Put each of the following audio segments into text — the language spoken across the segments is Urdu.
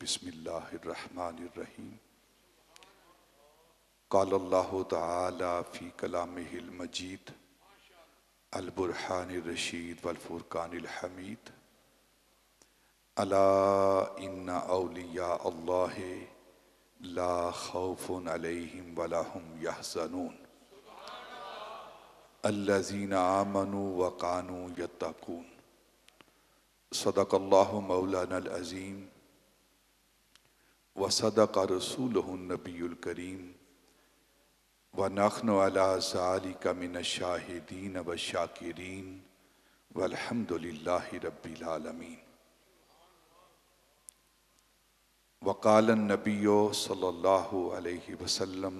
بسم اللہ الرحمن الرحیم قال اللہ تعالی فی کلامہ المجید البرہان الرشید والفرقان الحمید الا ان اولیاء اللہ لا خوف علیہم ولا هم یحزنون الذین آمنوا وکانوا یتقون صدق اللہ مولانا العظیم وصدق رسولہ النبی الکریم ونحن علی ذالک من الشاہدین والشاکرین والحمد للہ رب العالمین وقال النبی صلی اللہ علیہ وسلم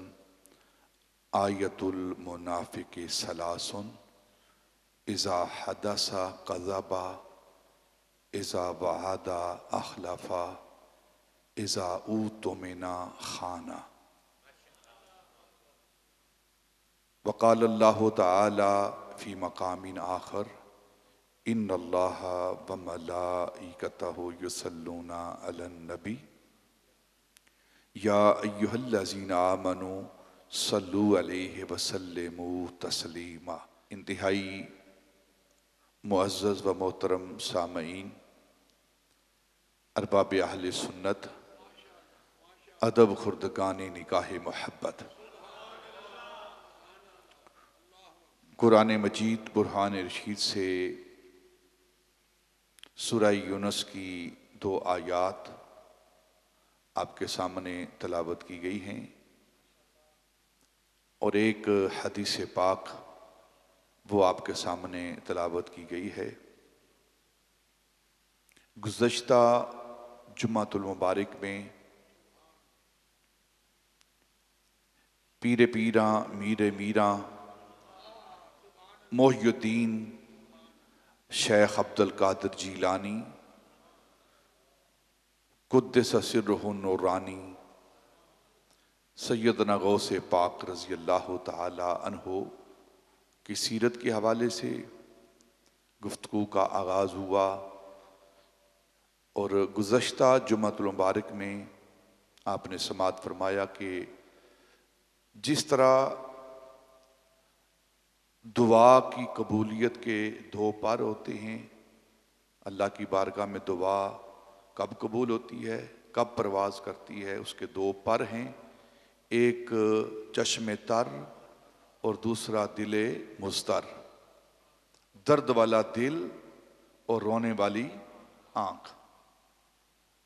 آیت المنافق ثلاث اذا حدث کذب اذا وعد اخلف اذا اؤتمن خان وقال اللہ تعالی فی مقام آخر ان اللہ وملائکتہ یصلون علی النبی یا ایہا الذین آمنوا صلو علیہ وسلموا تسلیما۔ انتہائی معزز و محترم سامعین، ارباب اہل سنت، ادب خردگان نکاح محبت، قرآن مجید برہان رشید سے سورہ یونس کی 2 آیات آپ کے سامنے تلاوت کی گئی ہیں اور ایک حدیث پاک وہ آپ کے سامنے تلاوت کی گئی ہے۔ گزشتہ جمعۃ المبارک میں پیر پیراں میر میراں محی الدین شیخ عبد القادر جیلانی قدس سرہ النورانی سیدنا غوث پاک رضی اللہ تعالی عنہ کی سیرت کے حوالے سے گفتگو کا آغاز ہوا اور گزشتہ جمعۃ المبارک میں آپ نے سماعت فرمایا کہ جس طرح دعا کی قبولیت کے 2 پر ہوتے ہیں، اللہ کی بارگاہ میں دعا کب قبول ہوتی ہے، کب پرواز کرتی ہے، اس کے 2 پر ہیں، ایک چشم تر اور دوسرا دل مضطر، درد والا دل اور رونے والی آنکھ۔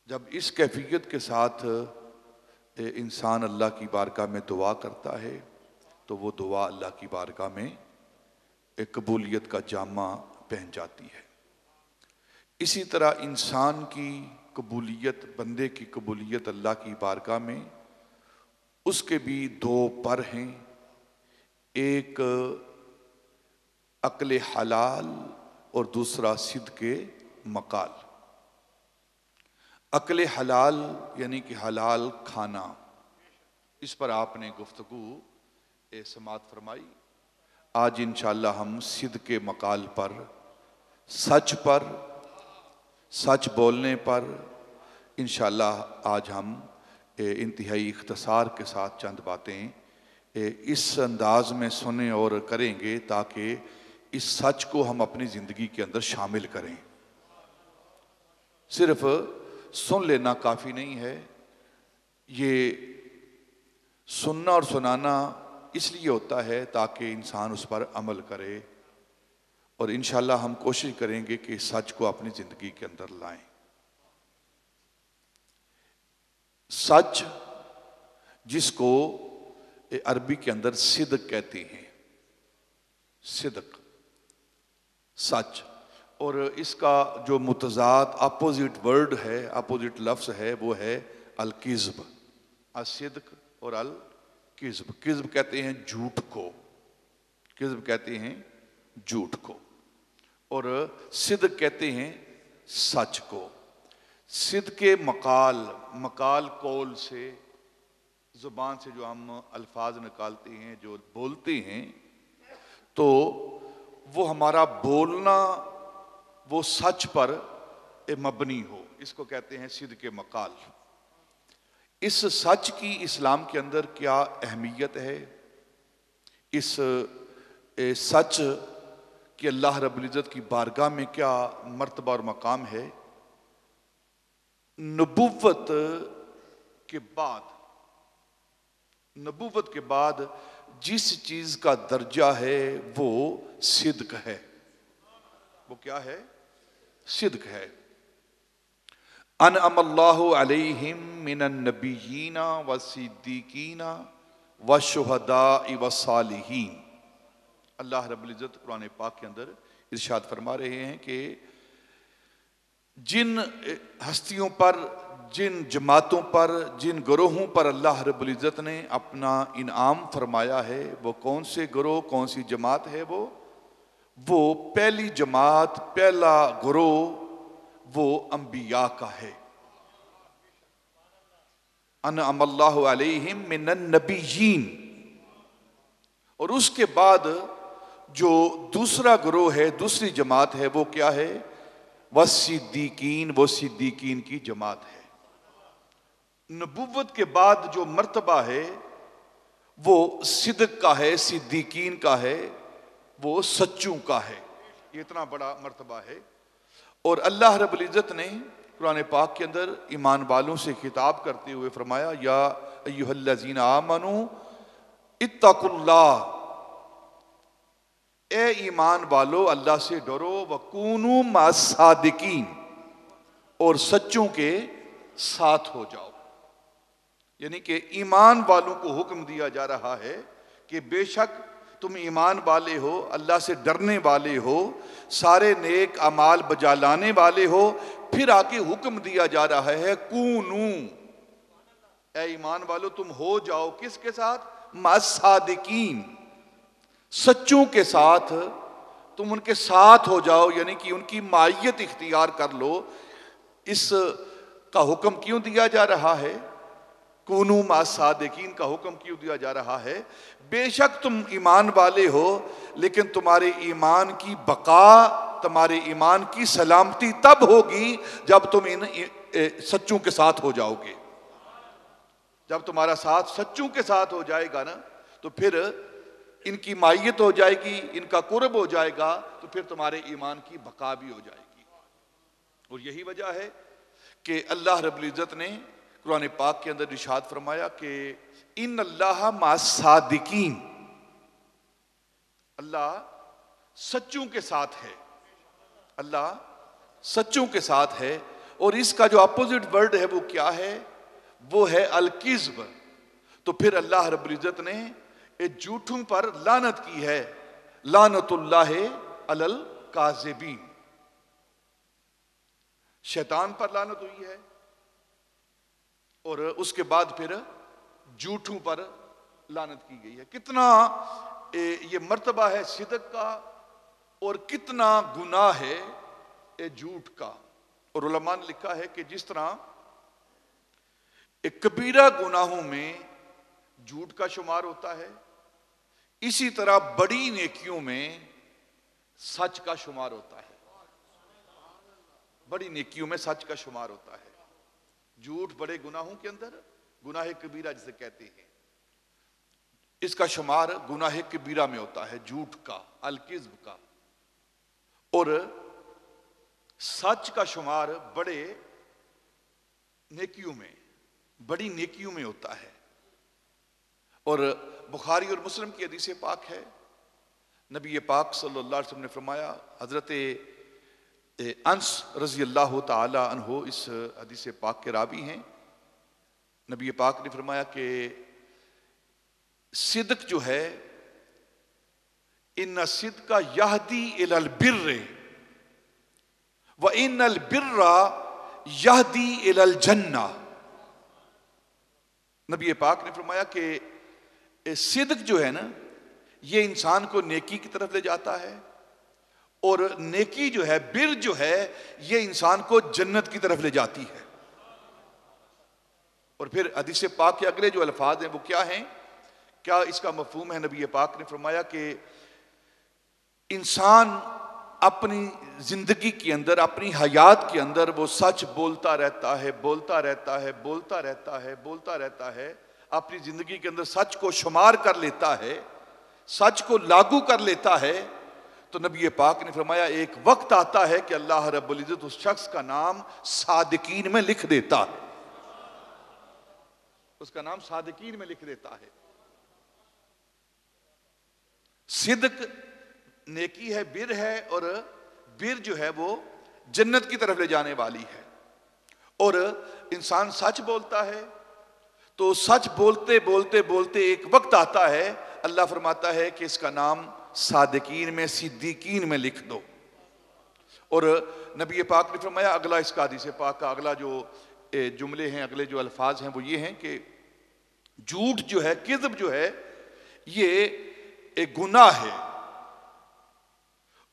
جب اس کیفیت کے ساتھ انسان اللہ کی بارگاہ میں دعا کرتا ہے تو وہ دعا اللہ کی بارگاہ میں ایک قبولیت کا جامہ پہن جاتی ہے۔ اسی طرح انسان کی قبولیت، بندے کی قبولیت اللہ کی بارگاہ میں، اس کے بھی 2 پر ہیں، ایک عقل حلال اور دوسرا صدق مقال۔ عقل حلال یعنی کہ حلال کھانا، اس پر آپ نے گفتگو سماعت فرمائی۔ آج انشاءاللہ ہم صدق مقال پر، سچ بولنے پر انشاءاللہ آج ہم انتہائی اختصار کے ساتھ چند باتیں اس انداز میں سنیں اور کریں گے تاکہ اس سچ کو ہم اپنی زندگی کے اندر شامل کریں۔ صرف سن لینا کافی نہیں ہے، یہ سننا اور سنانا اس لیے ہوتا ہے تاکہ انسان اس پر عمل کرے، اور انشاءاللہ ہم کوشش کریں گے کہ سچ کو اپنی زندگی کے اندر لائیں۔ سچ جس کو عربی کے اندر صدق کہتے ہیں، صدق، سچ، اور اس کا جو متضاد اپوزٹ ورڈ ہے، اپوزٹ لفظ ہے، وہ ہے الکذب، الصدق اور الکذب۔ کذب کہتے ہیں جھوٹ کو، کذب کہتے ہیں جھوٹ کو، اور صدق کہتے ہیں سچ کو۔ صدق مقال، مقال قول سے، زبان سے جو ہم الفاظ نکالتے ہیں، جو بولتے ہیں، تو وہ ہمارا بولنا وہ سچ پر مبنی ہو، اس کو کہتے ہیں صدق مقال۔ اس سچ کی اسلام کے اندر کیا اہمیت ہے؟ اس سچ کہ اللہ رب العزت کی بارگاہ میں کیا مرتبہ اور مقام ہے؟ نبوت کے بعد جس چیز کا درجہ ہے وہ صدق ہے۔ وہ کیا ہے؟ صدق ہے۔ انعم اللہ علیہم من النبیین والصدیقین والشہداء والصالحین۔ اللہ رب العزت قرآن پاک کے اندر ارشاد فرما رہے ہیں کہ جن ہستیوں پر، جن جماعتوں پر، جن گروہوں پر اللہ رب العزت نے اپنا انعام فرمایا ہے، وہ کون سے گروہ، کون سی جماعت ہے؟ وہ پہلی جماعت، پہلا گروہ وہ انبیاء کا ہے۔ انعم اللہ علیہم من النبیین۔ اور اس کے بعد جو دوسرا گروہ ہے، دوسری جماعت ہے، وہ کیا ہے؟ والصدیقین، وہ صدیقین کی جماعت ہے۔ نبوت کے بعد جو مرتبہ ہے وہ صدق کا ہے، صدیقین کا ہے، وہ سچوں کا ہے۔ یہ اتنا بڑا مرتبہ ہے۔ اور اللہ رب العزت نے قرآن پاک کے اندر ایمان والوں سے خطاب کرتے ہوئے فرمایا یا ایھا الذین آمنوا اتقوا اللہ، اے ایمان والو اللہ سے ڈرو، وکونوا مع الصادقین، اور سچوں کے ساتھ ہو جاؤ۔ یعنی کہ ایمان والوں کو حکم دیا جا رہا ہے کہ بے شک تم ایمان والے ہو، اللہ سے ڈرنے والے ہو، سارے نیک اعمال بجا لانے والے ہو، پھر آگے حکم دیا جا رہا ہے کونو، اے ایمان والو تم ہو جاؤ کس کے ساتھ؟ مع الصادقین، سچوں کے ساتھ، تم ان کے ساتھ ہو جاؤ، یعنی کہ ان کی معیت اختیار کر لو۔ اس کا حکم کیوں دیا جا رہا ہے؟ کونو مع الصادقین کا حکم کیوں دیا جا رہا ہے؟ بے شک تم ایمان والے ہو، لیکن تمہارے ایمان کی بقا، تمہارے ایمان کی سلامتی تب ہوگی جب تم ان سچوں کے ساتھ ہو جاؤ گے۔ جب تمہارا ساتھ سچوں کے ساتھ ہو جائے گا نا، تو پھر ان کی معیت ہو جائے گی، ان کا قرب ہو جائے گا، تو پھر تمہارے ایمان کی بقا بھی ہو جائے گی۔ اور یہی وجہ ہے کہ اللہ رب العزت نے قرآن پاک کے اندر ارشاد فرمایا کہ ان اللہ مع الصادقین، اللہ سچوں کے ساتھ ہے، اللہ سچوں کے ساتھ ہے۔ اور اس کا جو اپوزٹ ورڈ ہے وہ کیا ہے؟ وہ ہے الکذب۔ تو پھر اللہ رب العزت نے جھوٹوں پر لعنت کی ہے، لعنت اللہ علی الکاذبین، شیطان پر لعنت ہوئی ہے، اور اس کے بعد پھر جھوٹوں پر لعنت کی گئی ہے۔ کتنا یہ مرتبہ ہے صدق کا، اور کتنا گناہ ہے جھوٹ کا۔ اور علماء نے لکھا ہے کہ جس طرح کبیرہ گناہوں میں جھوٹ کا شمار ہوتا ہے، اسی طرح بڑی نیکیوں میں سچ کا شمار ہوتا ہے۔ بڑی نیکیوں میں سچ کا شمار ہوتا ہے۔ جھوٹ بڑے گناہوں کے اندر، گناہ کبیرہ جسے کہتے ہیں، اس کا شمار گناہ کبیرہ میں ہوتا ہے، جھوٹ کا، الکذب کا۔ اور سچ کا شمار بڑے نیکیوں میں، بڑی نیکیوں میں ہوتا ہے۔ اور بخاری اور مسلم کی حدیث پاک ہے، نبی پاک صلی اللہ علیہ وسلم نے فرمایا، حضرت انس رضی اللہ تعالی عنہ اس حدیث پاک کے راوی ہیں، نبی پاک نے فرمایا کہ صدق جو ہے، ان الصدق یہدی الی البر وان البر یہدی الی الجنہ۔ نبی پاک نے فرمایا کہ صدق جو ہے نا، یہ انسان کو نیکی کی طرف لے جاتا ہے، اور نیکی جو ہے، بر جو ہے، یہ انسان کو جنت کی طرف لے جاتی ہے۔ اور پھر حدیث پاک کے اگلے جو الفاظ ہیں وہ کیا ہیں؟ کیا اس کا مفہوم ہے؟ نبی پاک نے فرمایا کہ انسان اپنی زندگی کے اندر، اپنی حیات کے اندر وہ سچ بولتا رہتا ہے، بولتا رہتا ہے، بولتا رہتا ہے، بولتا رہتا ہے، اپنی زندگی کے اندر سچ کو شمار کر لیتا ہے، سچ کو لاگو کر لیتا ہے، تو نبی پاک نے فرمایا ایک وقت آتا ہے کہ اللہ رب العزت اس شخص کا نام صادقین میں لکھ دیتا ہے، اس کا نام صادقین میں لکھ دیتا ہے۔ صدق نیکی ہے، بر ہے، اور بر جو ہے وہ جنت کی طرف لے جانے والی ہے۔ اور انسان سچ بولتا ہے تو سچ بولتے بولتے بولتے ایک وقت آتا ہے، اللہ فرماتا ہے کہ اس کا نام صادقین میں، صدیقین میں لکھ دو۔ اور نبی پاک نے فرمایا، اگلا اس کا حدیث پاک کا اگلا جو جملے ہیں، اگلے جو الفاظ ہیں وہ یہ ہیں کہ جھوٹ جو ہے، کذب جو ہے، یہ ایک گناہ ہے،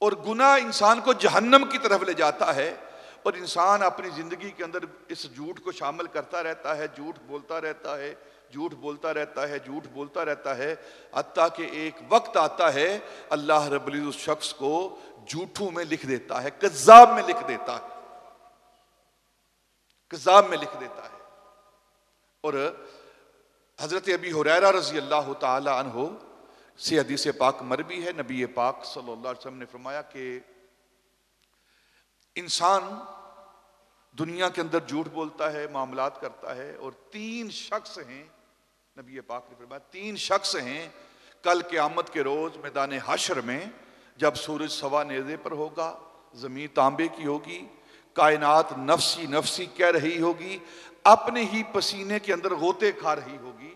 اور گناہ انسان کو جہنم کی طرف لے جاتا ہے، اور انسان اپنی زندگی کے اندر اس جھوٹ کو شامل کرتا رہتا ہے، جھوٹ بولتا رہتا ہے، جھوٹ بولتا رہتا ہے، جھوٹ بولتا رہتا ہے، حتیٰ کہ ایک وقت آتا ہے اللہ رب العزت اس شخص کو جھوٹوں میں لکھ دیتا ہے، کذاب میں لکھ دیتا ہے، کذاب میں لکھ دیتا ہے۔ اور حضرت ابی ہریرہ رضی اللہ تعالی عنہ سے حدیث پاک مروی ہے، نبی پاک صلی اللہ علیہ وسلم نے فرمایا کہ انسان دنیا کے اندر جھوٹ بولتا ہے، معاملات کرتا ہے، اور 3 شخص ہیں، نبی پاک نے فرمایا 3 شخص ہیں کل قیامت کے روز میدان حشر میں، جب سورج سوا نیزے پر ہوگا، زمین تانبے کی ہوگی، کائنات نفسی نفسی کہہ رہی ہوگی، اپنے ہی پسینے کے اندر غوطے کھا رہی ہوگی،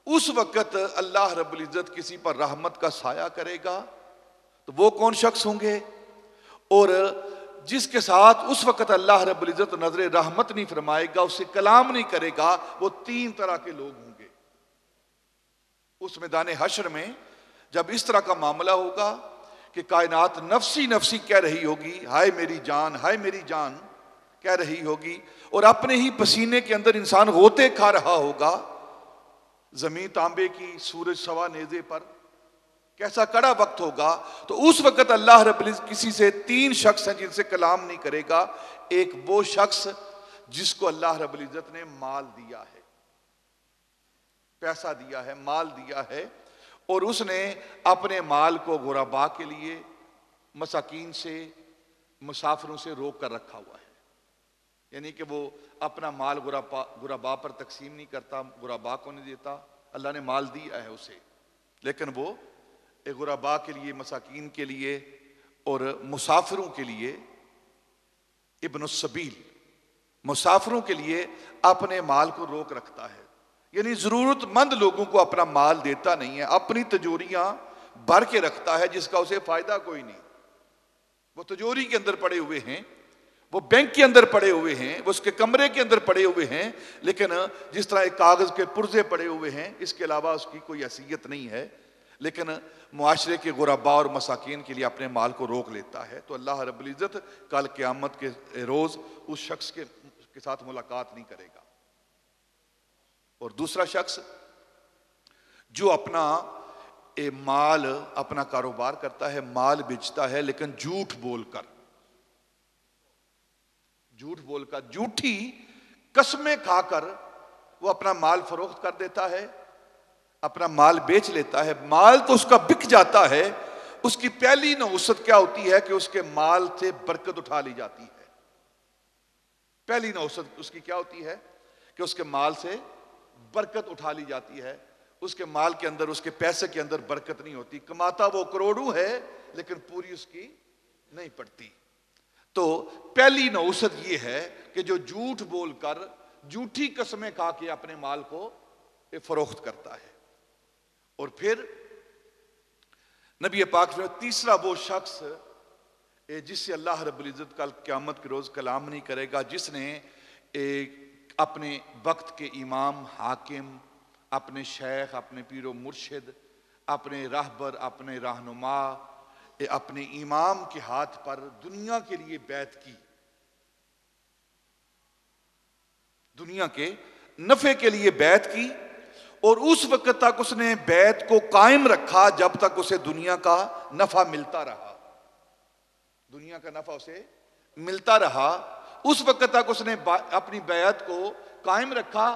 اس وقت اللہ رب العزت کسی پر رحمت کا سایہ کرے گا، تو وہ کون شخص ہوں گے؟ اور جس کے ساتھ اس وقت اللہ رب العزت نظر رحمت نہیں فرمائے گا، اس سے کلام نہیں کرے گا، وہ 3 طرح کے لوگ ہوں گے۔ اس میدان حشر میں جب اس طرح کا معاملہ ہوگا کہ کائنات نفسی نفسی کہہ رہی ہوگی، ہائے میری جان، ہائے میری جان کہہ رہی ہوگی، اور اپنے ہی پسینے کے اندر انسان غوطے کھا رہا ہوگا، زمین تانبے کی، سورج سوا نیزے پر، کیسا کڑا وقت ہوگا، تو اس وقت اللہ رب العزت کسی سے 3 شخص ہیں جن سے کلام نہیں کرے گا۔ ایک وہ شخص جس کو اللہ رب العزت نے مال دیا ہے، پیسہ دیا ہے، مال دیا ہے، اور اس نے اپنے مال کو غرباء کے لیے، مساکین سے، مسافروں سے روک کر رکھا ہوا ہے، یعنی کہ وہ اپنا مال غرباء پر تقسیم نہیں کرتا، غرباء کو نہیں دیتا، اللہ نے مال دیا ہے اسے، لیکن وہ غرباء کے لیے، مساکین کے لیے اور مسافروں کے لیے، ابن السبیل، مسافروں کے لیے اپنے مال کو روک رکھتا ہے، یعنی ضرورت مند لوگوں کو اپنا مال دیتا نہیں ہے، اپنی تجوریاں بھر کے رکھتا ہے جس کا اسے فائدہ کوئی نہیں۔ وہ تجوری کے اندر پڑے ہوئے ہیں، وہ بینک کے اندر پڑے ہوئے ہیں، وہ اس کے کمرے کے اندر پڑے ہوئے ہیں، لیکن جس طرح ایک کاغذ کے پرزے پڑے ہوئے ہیں، اس کے علاوہ اس کی کوئی حیثیت نہیں ہے، لیکن معاشرے کے غرباء اور مساکین کے لیے اپنے مال کو روک لیتا ہے۔ تو اللہ رب العزت کل قیامت کے روز اس شخص کے ساتھ ملاقات نہیں کرے گا۔ اور دوسرا شخص جو اپنا مال، اپنا کاروبار کرتا ہے، مال بیچتا ہے، لیکن جھوٹ بول کر، جھوٹی قسمیں کھا کر وہ اپنا مال فروخت کر دیتا ہے، اپنا مال بیچ لیتا ہے، مال تو اس کا بک جاتا ہے، اس کی پہلی نحوست کیا ہوتی ہے کہ اس کے مال سے برکت اٹھا لی جاتی ہے۔ پہلی نحوست اس کی کیا ہوتی ہے کہ اس کے مال سے برکت اٹھا لی جاتی ہے، اس کے مال کے اندر، اس کے پیسے کے اندر برکت نہیں ہوتی، کماتا وہ کروڑوں ہے لیکن پوری اس کی نہیں پڑتی۔ تو پہلی نحوست یہ ہے کہ جو جھوٹ بول کر، جھوٹی قسمیں کھا کے اپنے مال کو فروخت کرتا ہے۔ اور پھر نبی پاک نے تیسرا وہ شخص جس سے اللہ رب العزت کل قیامت کے روز کلام نہیں کرے گا، جس نے اپنے وقت کے امام، حاکم، اپنے شیخ، اپنے پیر و مرشد، اپنے راہبر، اپنے رہنما، اپنے امام کے ہاتھ پر دنیا کے لیے بیعت کی، دنیا کے نفع کے لیے بیعت کی، اور اس وقت تک اس نے بیعت کو قائم رکھا جب تک اسے دنیا کا نفع ملتا رہا، دنیا کا نفع اسے ملتا رہا، اس وقت تک اس نے اپنی بیعت کو قائم رکھا،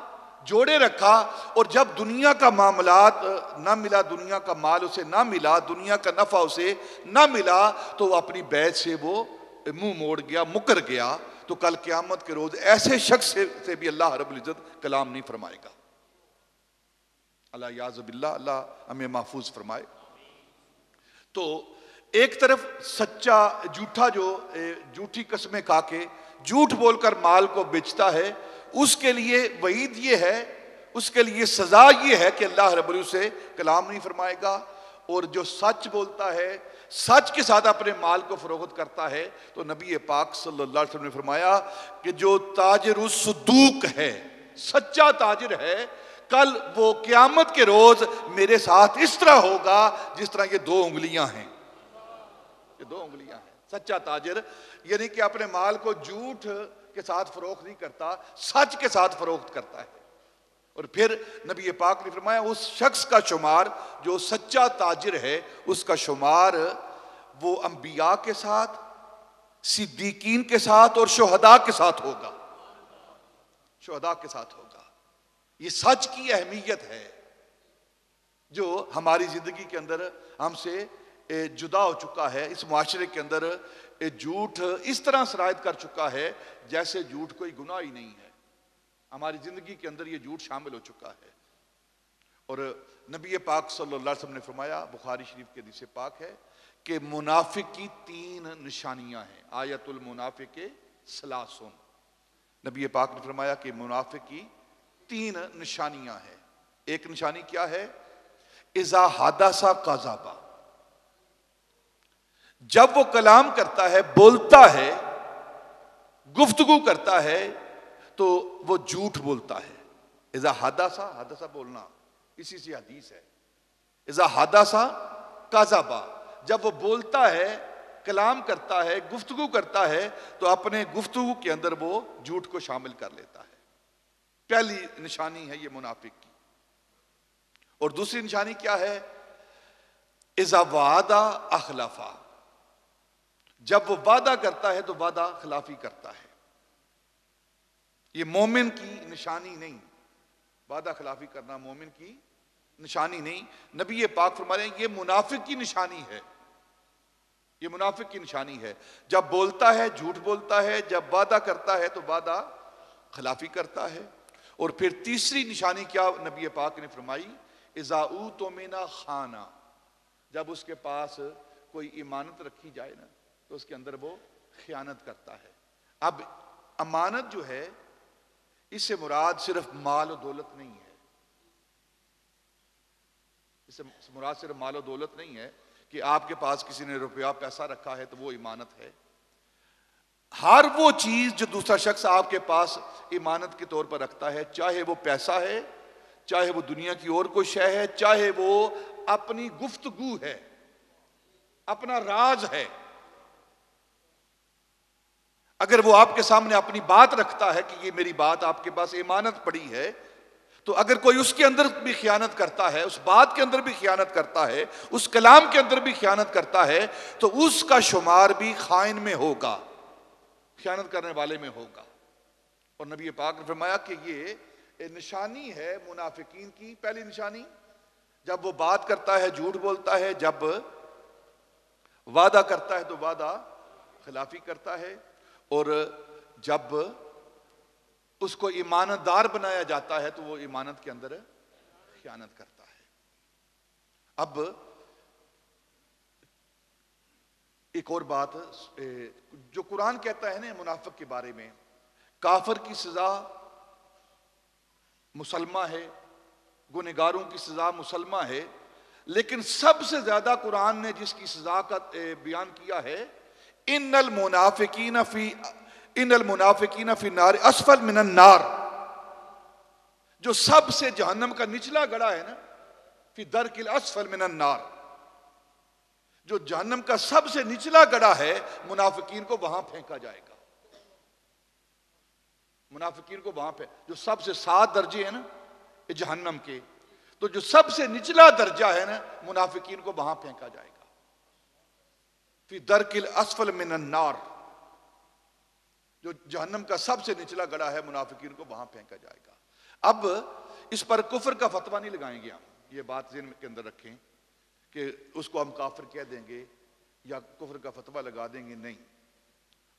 جوڑے رکھا، اور جب دنیا کا معاملات نہ ملا، دنیا کا مال اسے نہ ملا، دنیا کا نفع اسے نہ ملا، تو وہ اپنی بیعت سے وہ منہ موڑ گیا، مکر گیا. تو کل قیامت کے روز ایسے شخص سے بھی اللہ رب العزت کلام نہیں فرمائے گا. اللہ یعوذ باللہ، اللہ ہمیں محفوظ فرمائے. تو ایک طرف سچا جھوٹا جو جھوٹی قسمیں کھا کے جھوٹ بول کر مال کو بیچتا ہے، اس کے لیے وعید یہ ہے، اس کے لیے سزا یہ ہے کہ اللہ رب العزت سے کلام نہیں فرمائے گا. اور جو سچ بولتا ہے، سچ کے ساتھ اپنے مال کو فروخت کرتا ہے، تو نبی پاک صلی اللہ علیہ وسلم نے فرمایا کہ جو تاجر الصدوق ہے، سچا تاجر ہے، کل وہ قیامت کے روز میرے ساتھ اس طرح ہوگا جس طرح یہ 2 انگلیاں ہیں. یہ 2 انگلیاں ہیں. سچا تاجر یعنی کہ اپنے مال کو جھوٹ کے ساتھ فروخت نہیں کرتا، سچ کے ساتھ فروخت کرتا ہے. اور پھر نبی پاک نے فرمایا اس شخص کا شمار جو سچا تاجر ہے، اس کا شمار وہ انبیاء کے ساتھ، صدیقین کے ساتھ اور شہداء کے ساتھ ہوگا. شہداء کے ساتھ ہوگا. یہ سچ کی اہمیت ہے جو ہماری زندگی کے اندر ہم سے جدا ہو چکا ہے. اس معاشرے کے اندر جھوٹ اس طرح سرایت کر چکا ہے جیسے جھوٹ کوئی گناہ ہی نہیں ہے. ہماری زندگی کے اندر یہ جھوٹ شامل ہو چکا ہے. اور نبی پاک صلی اللہ علیہ وسلم نے فرمایا، بخاری شریف کے حدیث پاک ہے کہ منافق کی 3 نشانیاں ہیں. آیت المنافق ثلاث. نبی پاک نے فرمایا کہ منافق کی 3 نشانیاں ہیں. ایک نشانی کیا ہے؟ اذا حدث کذب. جب وہ کلام کرتا ہے، بولتا ہے، گفتگو کرتا ہے، تو وہ جھوٹ بولتا ہے. اذا حدث، حدث بولنا، اسی سے حدیث ہے. اذا حدث کذب. جب وہ بولتا ہے، کلام کرتا ہے، گفتگو کرتا ہے، تو اپنے گفتگو کے اندر وہ جھوٹ کو شامل کر لیتا ہے. پہلی نشانی ہے یہ منافق کی. اور دوسری نشانی کیا ہے؟ اذا وعد اخلف. جب وہ وعدہ کرتا ہے تو وعدہ خلافی کرتا ہے. یہ مومن کی نشانی نہیں. وعدہ خلافی کرنا مومن کی نشانی نہیں. نبی پاک فرما رہے ہیں یہ منافق کی نشانی ہے. یہ منافق کی نشانی ہے. جب بولتا ہے جھوٹ بولتا ہے، جب وعدہ کرتا ہے تو وعدہ خلافی کرتا ہے. اور پھر تیسری نشانی کیا نبی پاک نے فرمائی؟ اذا اؤتمن خان. جب اس کے پاس کوئی امانت رکھی جائے نا تو اس کے اندر وہ خیانت کرتا ہے. اب امانت جو ہے اس سے مراد صرف مال و دولت نہیں ہے. اس سے مراد صرف مال و دولت نہیں ہے کہ آپ کے پاس کسی نے روپیہ پیسہ رکھا ہے تو وہ امانت ہے. ہر وہ چیز جو دوسرا شخص آپ کے پاس امانت کے طور پر رکھتا ہے، چاہے وہ پیسہ ہے، چاہے وہ دنیا کی اور کوئی شے ہے، چاہے وہ اپنی گفتگو ہے، اپنا راز ہے، اگر وہ آپ کے سامنے اپنی بات رکھتا ہے کہ یہ میری بات آپ کے پاس امانت پڑی ہے، تو اگر کوئی اس کے اندر بھی خیانت کرتا ہے، اس بات کے اندر بھی خیانت کرتا ہے، اس کلام کے اندر بھی خیانت کرتا ہے، تو اس کا شمار بھی خائن میں ہوگا، خیانت کرنے والے میں ہوگا. اور نبی پاک نے فرمایا کہ یہ نشانی ہے منافقین کی. پہلی نشانی، جب وہ بات کرتا ہے جھوٹ بولتا ہے، جب وعدہ کرتا ہے تو وعدہ خلافی کرتا ہے، اور جب اس کو امانت دار بنایا جاتا ہے تو وہ امانت کے اندر خیانت کرتا ہے. اب ایک اور بات جو قرآن کہتا ہے نا منافق کے بارے میں، کافر کی سزا مسلمہ ہے، گنہگاروں کی سزا مسلمہ ہے، لیکن سب سے زیادہ قرآن نے جس کی سزا کا بیان کیا ہے، ان المنافقین فی النار اسفل من النار. جو سب سے جہنم کا نچلا گڑھا ہے نا، فی درک الاسفل من النار، جو جہنم کا سب سے نچلا گڑھا ہے، منافقین کو وہاں پھینکا جائے گا. منافقین کو وہاں پہ جو سب سے 7 درجے ہیں نا جہنم کے، تو جو سب سے نچلا درجہ ہے نا، منافقین کو وہاں پھینکا جائے گا. فی درک الاسفل من النار، جو جہنم کا سب سے نچلا گڑھا ہے منافقین کو وہاں پھینکا جائے گا۔ اب اس پر کفر کا فتویٰ نہیں لگائیں گے ہم، یہ بات ذہن کے اندر رکھیں کہ اس کو ہم کافر کہہ دیں گے یا کفر کا فتویٰ لگا دیں گے، نہیں،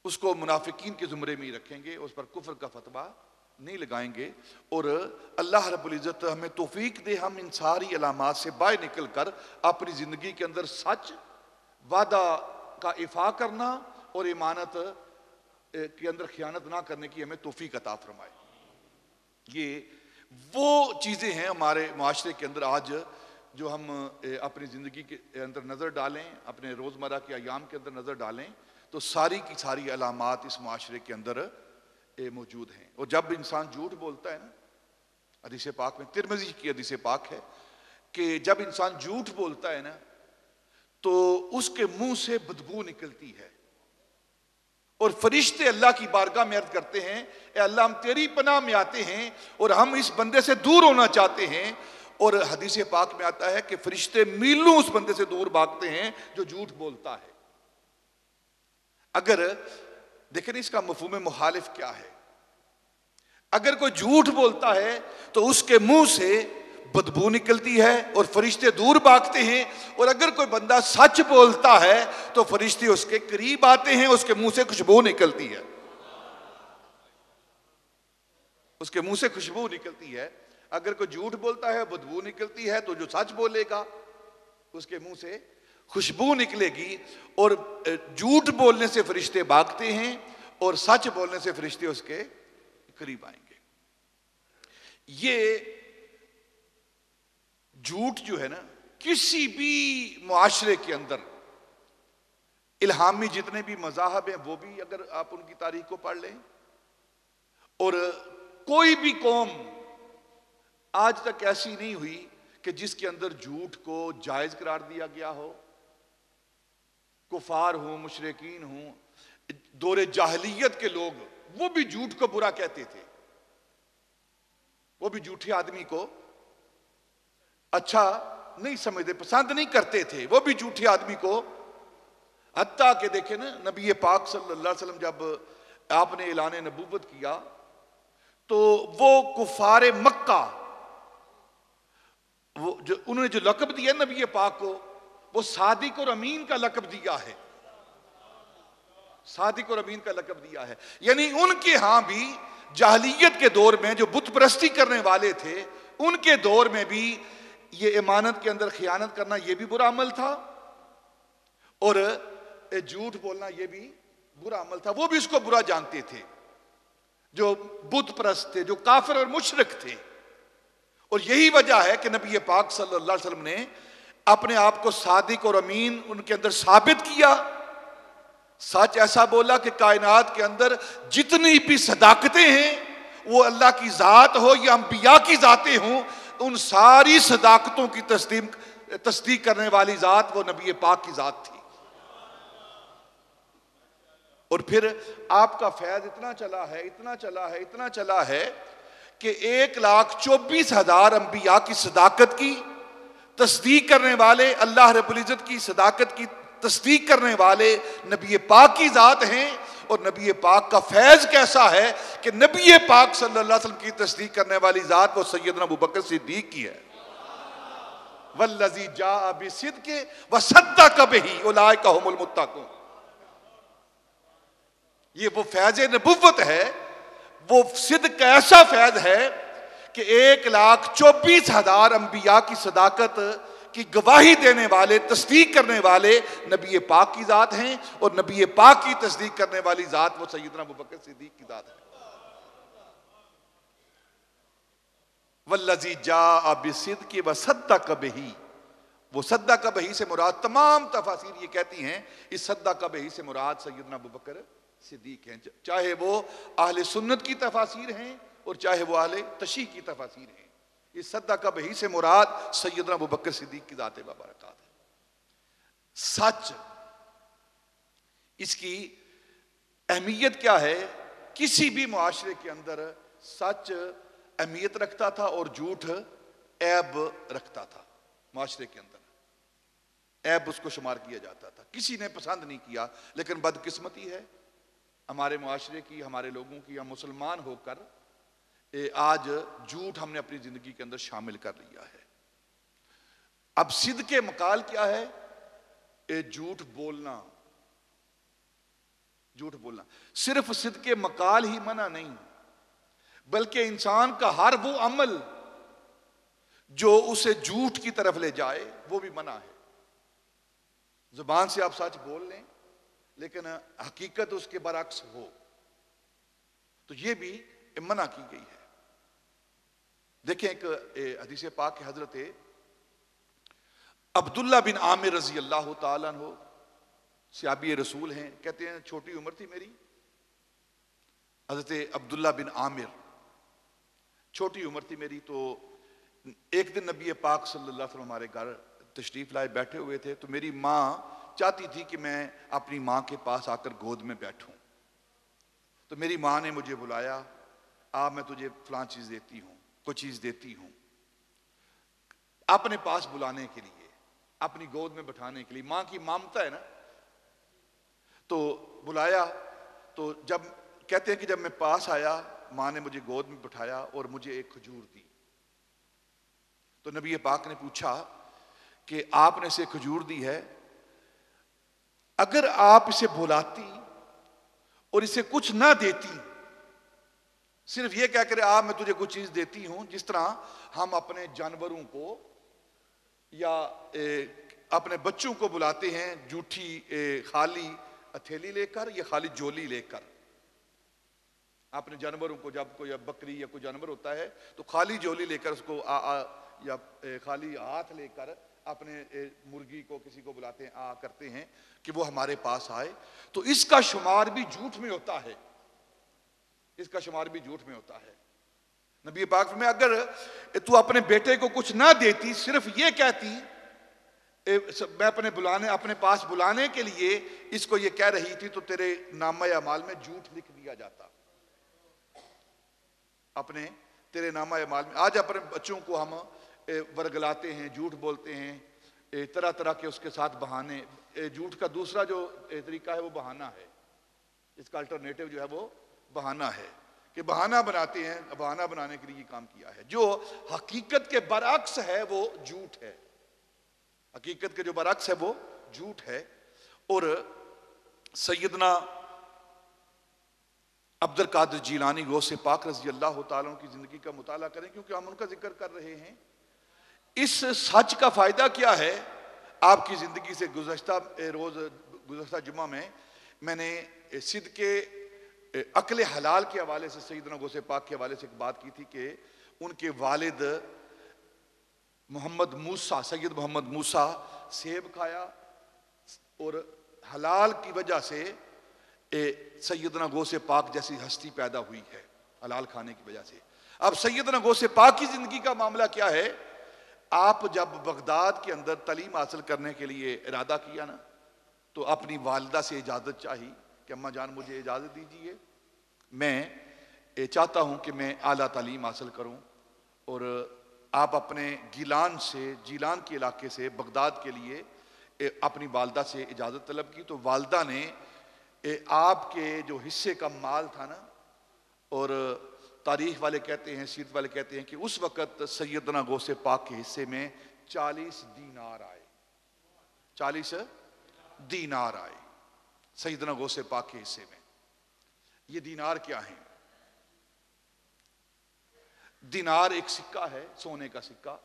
اس کو منافقین کے زمرے میں ہی رکھیں گے، اس پر کفر کا فتویٰ نہیں لگائیں گے۔ اور اللہ رب العزت ہمیں توفیق دے ہم ان ساری علامات سے باہر نکل کر اپنی زندگی کے اندر سچ، وعدہ کا ایفا کرنا اور امانت کے اندر خیانت نہ کرنے کی ہمیں توفیق عطا فرمائے۔ یہ وہ چیزیں ہیں ہمارے معاشرے کے اندر آج جو ہم اپنی زندگی کے اندر نظر ڈالیں، اپنے روزمرہ کے ایام کے اندر نظر ڈالیں تو ساری کی ساری علامات اس معاشرے کے اندر موجود ہیں۔ اور جب انسان جھوٹ بولتا ہے نا، حدیث پاک میں، ترمذی کی حدیث پاک ہے کہ جب انسان جھوٹ بولتا ہے نا تو اس کے منہ سے بدبو نکلتی ہے، اور فرشتے اللہ کی بارگاہ میں عرض کرتے ہیں اے اللہ ہم تیری پناہ میں آتے ہیں اور ہم اس بندے سے دور ہونا چاہتے ہیں۔ اور حدیث پاک میں آتا ہے کہ فرشتے میلوں اس بندے سے دور بھاگتے ہیں جو جھوٹ بولتا ہے۔ اگر دیکھیں اس کا مفہوم مخالف کیا ہے، اگر کوئی جھوٹ بولتا ہے تو اس کے منہ سے بدبو نکلتی ہے اور فرشتے دور بھاگتے ہیں، اور اگر کوئی بندہ سچ بولتا ہے تو فرشتے اس کے قریب آتے ہیں، اس کے منہ سے خوشبو نکلتی ہے، اس کے منہ سے خوشبو نکلتی ہے۔ اگر کوئی جھوٹ بولتا ہے بدبو نکلتی ہے، تو جو سچ بولے گا اس کے منہ سے خوشبو نکلے گی، اور جھوٹ بولنے سے فرشتے بھاگتے ہیں اور سچ بولنے سے فرشتے اس کے قریب آئیں گے۔ یہ جھوٹ جو ہے نا کسی بھی معاشرے کے اندر، الہامی جتنے بھی مذاہب ہیں وہ بھی اگر آپ ان کی تاریخ کو پڑھ لیں، اور کوئی بھی قوم آج تک ایسی نہیں ہوئی کہ جس کے اندر جھوٹ کو جائز قرار دیا گیا ہو۔ کفار ہوں، مشرکین ہوں، دور جاہلیت کے لوگ وہ بھی جھوٹ کو برا کہتے تھے، وہ بھی جھوٹے آدمی کو اچھا نہیں سمجھتے، پسند نہیں کرتے تھے، وہ بھی جھوٹے آدمی کو، حتیٰ کہ دیکھیں نا نبی پاک صلی اللہ علیہ وسلم جب آپ نے اعلان نبوت کیا تو وہ کفار مکہ، انہوں نے جو لقب دیا نبی پاک کو، وہ صادق اور امین کا لقب دیا ہے، صادق اور امین کا لقب دیا ہے، یعنی ان کے ہاں بھی جاہلیت کے دور میں جو بت پرستی کرنے والے تھے ان کے دور میں بھی یہ امانت کے اندر خیانت کرنا یہ بھی برا عمل تھا، اور جھوٹ بولنا یہ بھی برا عمل تھا، وہ بھی اس کو برا جانتے تھے جو بت پرست تھے، جو کافر اور مشرک تھے۔ اور یہی وجہ ہے کہ نبی پاک صلی اللہ علیہ وسلم نے اپنے آپ کو صادق اور امین ان کے اندر ثابت کیا، سچ ایسا بولا کہ کائنات کے اندر جتنی بھی صداقتیں ہیں وہ اللہ کی ذات ہو یا انبیاء کی ذاتیں ہوں، ان ساری صداقتوں کی تصدیق کرنے والی ذات وہ نبی پاک کی ذات تھی۔ اور پھر آپ کا فیض اتنا چلا ہے، اتنا چلا ہے، اتنا چلا ہے کہ 1,24,000 انبیاء کی صداقت کی تصدیق کرنے والے، اللہ رب العزت کی صداقت کی تصدیق کرنے والے نبی پاک کی ذات ہیں۔ اور نبی پاک کا فیض کیسا ہے کہ نبی پاک صلی اللہ علیہ وسلم کی تصدیق کرنے والی ذات وہ سیدنا ابوبکر صدیق کی ہے۔ والذی جاء بالصدق وصدق بہ اولئک ھم المتقون۔ یہ وہ فیض نبوت ہے، وہ صدق کا ایسا فیض ہے کہ 1,24,000 انبیاء کی صداقت کی گواہی دینے والے، تصدیق کرنے والے نبی پاک کی ذات ہیں، اور نبی پاک کی تصدیق کرنے والی ذات وہ سیدنا ابوبکر صدیق کی ذات ہے۔ والذی جاء بالصدق وصدق بہ، وہ صدق بہ سے مراد، تمام تفاسیر یہ کہتی ہیں اس صدق بہ سے مراد سیدنا ابوبکر صدیق ہیں، چاہے وہ اہل سنت کی تفاسیر ہیں اور چاہے وہ اہل تشیع کی تفاسیر ہیں، اس صدق بہ سے مراد سیدنا ابوبکر صدیق کی ذات مبارکات ہے۔ سچ، اس کی اہمیت کیا ہے؟ کسی بھی معاشرے کے اندر سچ اہمیت رکھتا تھا اور جھوٹ عیب رکھتا تھا، معاشرے کے اندر عیب اس کو شمار کیا جاتا تھا، کسی نے پسند نہیں کیا. لیکن بدقسمتی ہے ہمارے معاشرے کی، ہمارے لوگوں کی، ہم مسلمان ہو کر آج جھوٹ ہم نے اپنی زندگی کے اندر شامل کر لیا ہے. اب صدق مقال کیا ہے؟ جھوٹ بولنا. جھوٹ بولنا صرف صدق مقال ہی منع نہیں، بلکہ انسان کا ہر وہ عمل جو اسے جھوٹ کی طرف لے جائے وہ بھی منع ہے. زبان سے آپ سچ بول لیں لیکن حقیقت اس کے برعکس ہو تو یہ بھی منع کی گئی ہے. دیکھیں ایک حدیث پاک کے حضرت عبداللہ بن عامر رضی اللہ تعالیٰ عنہ صحابی رسول ہیں، کہتے ہیں چھوٹی عمر تھی میری. حضرت عبداللہ بن عامر، چھوٹی عمر تھی میری، تو ایک دن نبی پاک صلی اللہ علیہ وسلم ہمارے گھر تشریف لائے بیٹھے ہوئے تھے. تو میری ماں چاہتی تھی کہ میں اپنی ماں کے پاس آ کر گود میں بیٹھوں. تو میری ماں نے مجھے بلایا، میں تجھے فلاں چیز دیتی ہوں، کوئی چیز دیتی ہوں، اپنے پاس بلانے کے لیے، اپنی گود میں بٹھانے کے لیے. ماں کی ممتا ہے نا. تو بلایا، تو جب کہتے ہیں کہ جب میں پاس آیا ماں نے مجھے گود میں بٹھایا اور مجھے ایک کھجور دی. تو نبی پاک نے پوچھا کہ آپ نے اسے کھجور دی ہے، اگر آپ اسے بلاتی اور اسے کچھ نہ دیتی، صرف یہ کہہ کرے میں تجھے کچھ چیز دیتی ہوں، جس طرح ہم اپنے جانوروں کو یا اپنے بچوں کو بلاتے ہیں جھوٹی خالی ہتھیلی لے کر یا خالی جولی لے کر. اپنے جانوروں کو جب کوئی بکری یا کوئی جانور ہوتا ہے تو خالی جولی لے کر اس کو یا خالی ہاتھ لے کر اپنے مرغی کو کسی کو بلاتے ہیں کرتے ہیں کہ وہ ہمارے پاس آئے. تو اس کا شمار بھی جھوٹ میں ہوتا ہے، اس کا شمار بھی جھوٹ میں ہوتا ہے. نبی پاک میں اگر تو اپنے بیٹے کو کچھ نہ دیتی، صرف یہ کہتی میں اپنے پاس بلانے کے لیے اس کو یہ کہہ رہی تھی، تو تیرے نامہ اعمال میں جھوٹ لکھ دیا جاتا. اپنے تیرے نامہ اعمال میں. آج اپنے بچوں کو ہم ورگلاتے ہیں، جھوٹ بولتے ہیں، طرح طرح کے اس کے ساتھ بہانے. جھوٹ کا دوسرا جو طریقہ ہے وہ بہانہ ہے. اس کا الٹرنیٹو جو ہے وہ بہانہ ہے کہ بہانہ بناتے ہیں. بہانہ بنانے کے لیے یہ کام کیا ہے. جو حقیقت کے برعکس ہے وہ جھوٹ ہے. حقیقت کے جو برعکس ہے وہ جھوٹ ہے. اور سیدنا عبد القادر جیلانی غوث پاک رضی اللہ تعالیٰ عنہ کی زندگی کا مطالعہ کریں، کیونکہ ہم ان کا ذکر کر رہے ہیں. اس سچ کا فائدہ کیا ہے؟ آپ کی زندگی سے گزشتہ جمعہ میں نے صدق عقل حلال کے حوالے سے سیدنا غوث پاک کے حوالے سے ایک بات کی تھی کہ ان کے والد سید محمد موسیٰ سیب کھایا اور حلال کی وجہ سے سیدنا غوث پاک جیسی ہستی پیدا ہوئی ہے، حلال کھانے کی وجہ سے. اب سیدنا غوث پاک کی زندگی کا معاملہ کیا ہے؟ آپ جب بغداد کے اندر تعلیم حاصل کرنے کے لیے ارادہ کیا نا، تو اپنی والدہ سے اجازت چاہی کہ اماں جان مجھے اجازت دیجیے، میں چاہتا ہوں کہ میں اعلیٰ تعلیم حاصل کروں. اور آپ اپنے جیلان کے علاقے سے بغداد کے لیے اپنی والدہ سے اجازت طلب کی. تو والدہ نے آپ کے جو حصے کا مال تھا نا، اور تاریخ والے کہتے ہیں، سیرت والے کہتے ہیں کہ اس وقت سیدنا غوث پاک کے حصے میں 40 دینار آئے. 40 دینار آئے سیدنا غوث پاک کے حصے میں. یہ دینار کیا ہیں؟ دینار ایک سکہ ہے، سونے کا سکہ،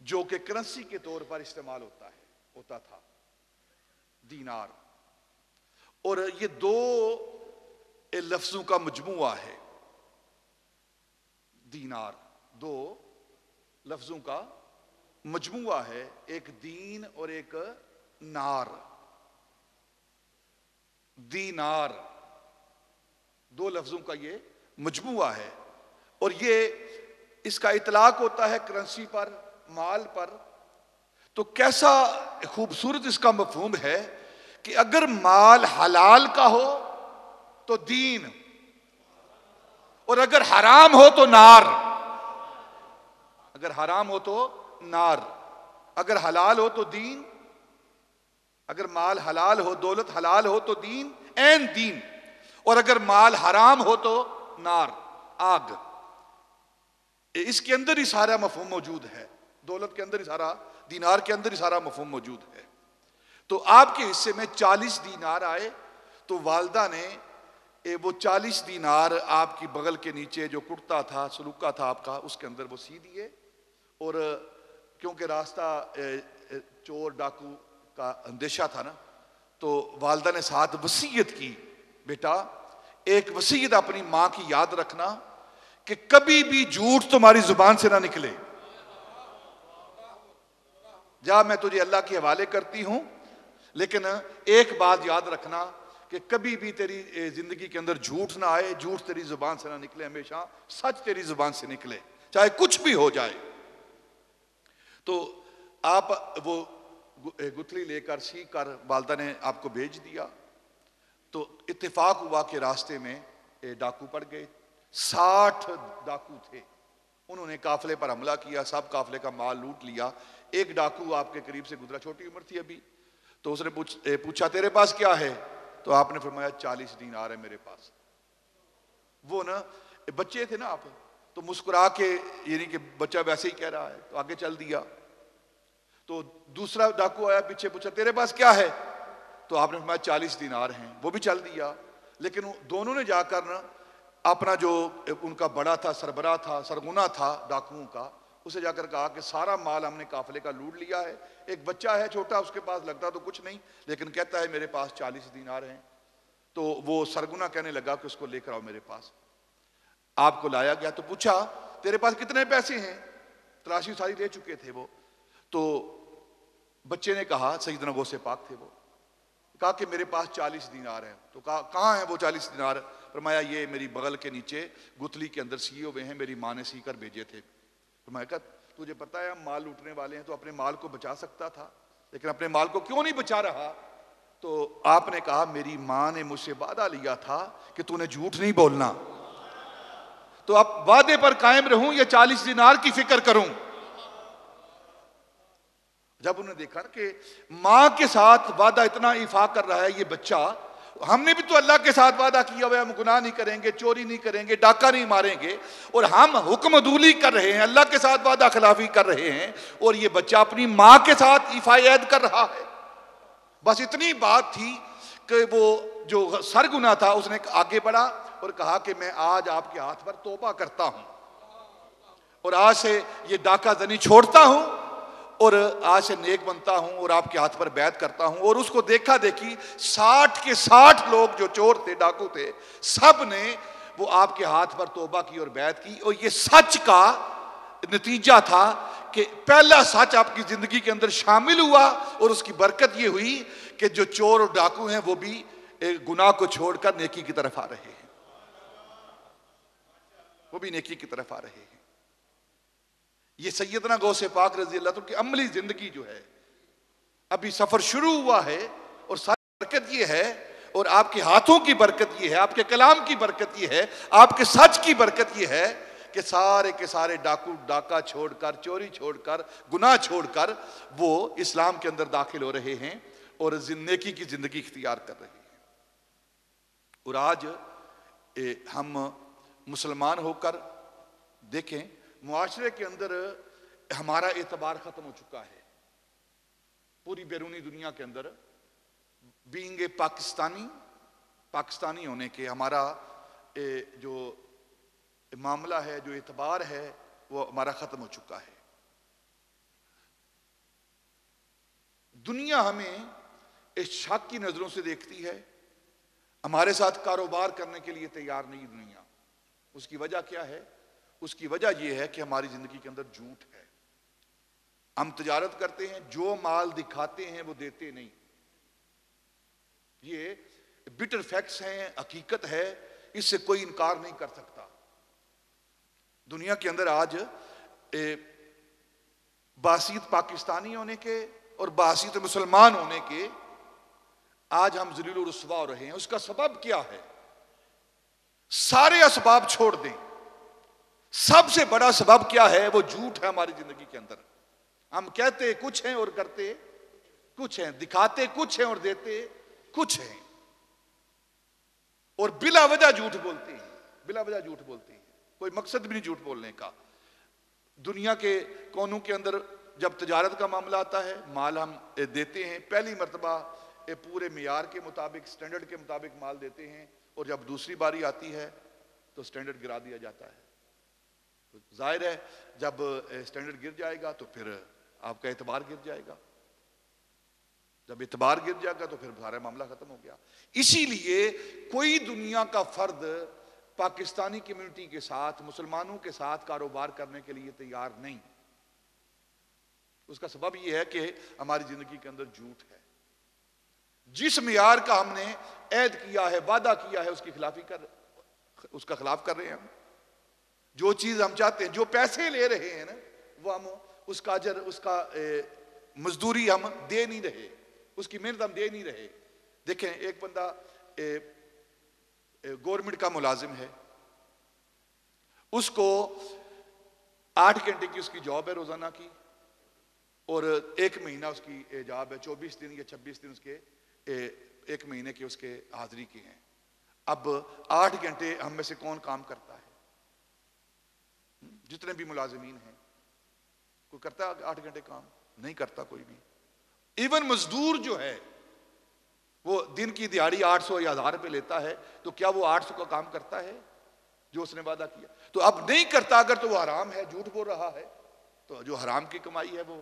جو کہ کرنسی کے طور پر استعمال ہوتا تھا. دینار. اور یہ دو لفظوں کا مجموعہ ہے. دینار دو لفظوں کا مجموعہ ہے، ایک دین اور ایک نار. دینار دو لفظوں کا یہ مجموعہ ہے. اور یہ اس کا اطلاق ہوتا ہے کرنسی پر، مال پر. تو کیسا خوبصورت اس کا مفہوم ہے کہ اگر مال حلال کا ہو تو دین، اور اگر حرام ہو تو نار. اگر حرام ہو تو نار. اگر حلال ہو تو دین، اگر مال حلال ہو، دولت حلال ہو تو دین، این دین، اور اگر مال حرام ہو تو نار، آگ۔ اس کے اندر ہی سارا مفہوم موجود ہے، دولت کے اندر ہی سارا، دینار کے اندر ہی سارا مفہوم موجود ہے۔ تو آپ کے حصے میں 40 دینار آئے، تو والدہ نے وہ 40 دینار آپ کی بغل کے نیچے جو کرتا تھا، سلوکا تھا آپ کا، اس کے اندر وہ سی دیے، اور کیونکہ راستہ چور ڈاکو کا اندیشہ تھا نا، تو والدہ نے ساتھ وصیت کی، بیٹا ایک وصیت اپنی ماں کی یاد رکھنا کہ کبھی بھی جھوٹ تمہاری زبان سے نہ نکلے، جا میں تجھے اللہ کے حوالے کرتی ہوں، لیکن ایک بات یاد رکھنا کہ کبھی بھی تیری زندگی کے اندر جھوٹ نہ آئے، جھوٹ تیری زبان سے نہ نکلے، ہمیشہ سچ تیری زبان سے نکلے، چاہے کچھ بھی ہو جائے۔ تو آپ وہ گتھلی لے کر سی کر والدہ نے آپ کو بھیج دیا۔ تو اتفاق ہوا کہ راستے میں ڈاکو پڑ گئے، 60 ڈاکو تھے، انہوں نے قافلے پر حملہ کیا، سب قافلے کا مال لوٹ لیا۔ ایک ڈاکو آپ کے قریب سے گزرا، چھوٹی عمر تھی ابھی، تو اس نے پوچھا تیرے پاس کیا ہے؟ تو آپ نے فرمایا 40 دینار ہے میرے پاس۔ وہ نا بچے تھے نا آپ، تو مسکرا کے، یعنی کہ بچہ ویسے ہی کہہ رہا ہے، تو آگے چل دیا۔ تو دوسرا ڈاکو آیا پیچھے، پوچھا تیرے پاس کیا ہے؟ تو آپ نے فرمایا 40 دینار ہیں، وہ بھی چل دیا۔ لیکن دونوں نے جا کر نا اپنا جو ان کا بڑا تھا، سربراہ تھا، سرغنہ تھا ڈاکوؤں کا، اسے جا کر کہا کہ سارا مال ہم نے قافلے کا لوٹ لیا ہے، ایک بچہ ہے چھوٹا، اس کے پاس لگتا تو کچھ نہیں، لیکن کہتا ہے میرے پاس 40 دینار ہیں۔ تو وہ سرغنہ کہنے لگا کہ اس کو لے کر آؤ میرے پاس۔ آپ کو لایا گیا تو پوچھا تیرے پاس کتنے پیسے ہیں؟ تلاشی ساری لے چکے تھے وہ۔ تو بچے نے کہا، سیدنا غوث پاک تھے وہ، کہا کہ میرے پاس 40 دینار ہیں۔ تو کہا کہاں ہیں وہ 40 دینار؟ فرمایا یہ میری بغل کے نیچے گتھلی کے اندر سیے ہوئے ہیں، میری ماں نے سی کر بھیجے تھے۔ فرمایا کہ تجھے پتا ہے ہم مال لوٹنے والے ہیں، تو اپنے مال کو بچا سکتا تھا، لیکن اپنے مال کو کیوں نہیں بچا رہا؟ تو آپ نے کہا میری ماں نے مجھ سے وعدہ لیا تھا کہ تو نے جھوٹ نہیں بولنا، تو اب وعدے پر قائم رہوں یا 40 دینار کی فکر کروں؟ جب انہوں نے دیکھا کہ ماں کے ساتھ وعدہ اتنا ایفا کر رہا ہے یہ بچہ، ہم نے بھی تو اللہ کے ساتھ وعدہ کیا ہوا ہے ہم گناہ نہیں کریں گے، چوری نہیں کریں گے، ڈاکہ نہیں ماریں گے، اور ہم حکم عدولی کر رہے ہیں، اللہ کے ساتھ وعدہ خلافی کر رہے ہیں، اور یہ بچہ اپنی ماں کے ساتھ ایفا عہد کر رہا ہے۔ بس اتنی بات تھی کہ وہ جو سرغنہ تھا اس نے آگے بڑھا اور کہا کہ میں آج آپ کے ہاتھ پر توبہ کرتا ہوں، اور آج سے یہ ڈاکہ زنی چھوڑتا ہوں، اور آج سے نیک بنتا ہوں، اور آپ کے ہاتھ پر بیعت کرتا ہوں۔ اور اس کو دیکھا دیکھی 60 کے 60 لوگ جو چور تھے، ڈاکو تھے، سب نے وہ آپ کے ہاتھ پر توبہ کی اور بیعت کی۔ اور یہ سچ کا نتیجہ تھا کہ پہلا سچ آپ کی زندگی کے اندر شامل ہوا، اور اس کی برکت یہ ہوئی کہ جو چور اور ڈاکو ہیں وہ بھی گناہ کو چھوڑ کر نیکی کی طرف آ رہے ہیں، وہ بھی نیکی کی طرف آ رہے ہیں۔ یہ سیدنا غوث پاک رضی اللہ عنہ کی عملی زندگی جو ہے، ابھی سفر شروع ہوا ہے، اور ساری برکت یہ ہے، اور آپ کے ہاتھوں کی برکت یہ ہے، آپ کے کلام کی برکت یہ ہے، آپ کے سچ کی برکت یہ ہے کہ سارے کے سارے ڈاکو ڈاکہ چھوڑ کر، چوری چھوڑ کر، گناہ چھوڑ کر وہ اسلام کے اندر داخل ہو رہے ہیں اور نیکی کی زندگی اختیار کر رہے ہیں۔ اور آج ہم مسلمان ہو کر دیکھیں معاشرے کے اندر ہمارا اعتبار ختم ہو چکا ہے، پوری بیرونی دنیا کے اندر بینگ اے پاکستانی ہونے کے ہمارا جو معاملہ ہے، جو اعتبار ہے، وہ ہمارا ختم ہو چکا ہے۔ دنیا ہمیں اس شک کی نظروں سے دیکھتی ہے، ہمارے ساتھ کاروبار کرنے کے لیے تیار نہیں دنیا۔ اس کی وجہ کیا ہے؟ اس کی وجہ یہ ہے کہ ہماری زندگی کے اندر جھوٹ ہے۔ ہم تجارت کرتے ہیں، جو مال دکھاتے ہیں وہ دیتے نہیں، یہ بٹر فیکٹس ہیں، حقیقت ہے، اس سے کوئی انکار نہیں کر سکتا۔ دنیا کے اندر آج بحثیت پاکستانی ہونے کے اور بحثیت مسلمان ہونے کے آج ہم ذلیل و رسوا ہو رہے ہیں۔ اس کا سبب کیا ہے؟ سارے اسباب چھوڑ دیں، سب سے بڑا سبب کیا ہے؟ وہ جھوٹ ہے ہماری زندگی کے اندر۔ ہم کہتے کچھ ہیں اور کرتے کچھ ہیں، دکھاتے کچھ ہیں اور دیتے کچھ ہیں، اور بلا وجہ جھوٹ بولتے ہیں، بلا وجہ جھوٹ بولتے ہیں، کوئی مقصد بھی نہیں جھوٹ بولنے کا۔ دنیا کے کونوں کے اندر جب تجارت کا معاملہ آتا ہے، مال ہم دیتے ہیں، پہلی مرتبہ پورے معیار کے مطابق، سٹینڈرڈ کے مطابق مال دیتے ہیں، اور جب دوسری باری آتی ہے تو سٹینڈرڈ گرا دیا جاتا ہے۔ ظاہر ہے جب سٹینڈرڈ گر جائے گا تو پھر آپ کا اعتبار گر جائے گا، جب اعتبار گر جائے گا تو پھر سارا معاملہ ختم ہو گیا۔ اسی لیے کوئی دنیا کا فرد پاکستانی کمیونٹی کے ساتھ، مسلمانوں کے ساتھ کاروبار کرنے کے لیے تیار نہیں۔ اس کا سبب یہ ہے کہ ہماری زندگی کے اندر جھوٹ ہے۔ جس معیار کا ہم نے عہد کیا ہے، وعدہ کیا ہے، اس کا خلاف کر رہے ہیں ہم۔ جو چیز ہم چاہتے ہیں، جو پیسے لے رہے ہیں نا، وہ ہم اس کا اجر، اس کا مزدوری ہم دے نہیں رہے، اس کی محنت ہم دے نہیں رہے۔ دیکھیں ایک بندہ گورنمنٹ کا ملازم ہے، اس کو 8 گھنٹے کی اس کی جاب ہے روزانہ کی، اور 1 مہینہ اس کی جاب ہے، 24 دن یا 26 دن اس کے 1 مہینے کے اس کے حاضری کے ہیں۔ اب 8 گھنٹے ہم میں سے کون کام کرتا ہے؟ جتنے بھی ملازمین ہیں، کوئی کرتا ہے 8 گھنٹے کام؟ نہیں کرتا کوئی بھی۔ ایون مزدور جو ہے وہ دن کی دیہاڑی 800 یا 1000 روپے لیتا ہے، تو کیا وہ 800 کا کام کرتا ہے جو اس نے وعدہ کیا؟ تو اب نہیں کرتا اگر تو وہ حرام ہے، جھوٹ بول رہا ہے، تو جو حرام کی کمائی ہے وہ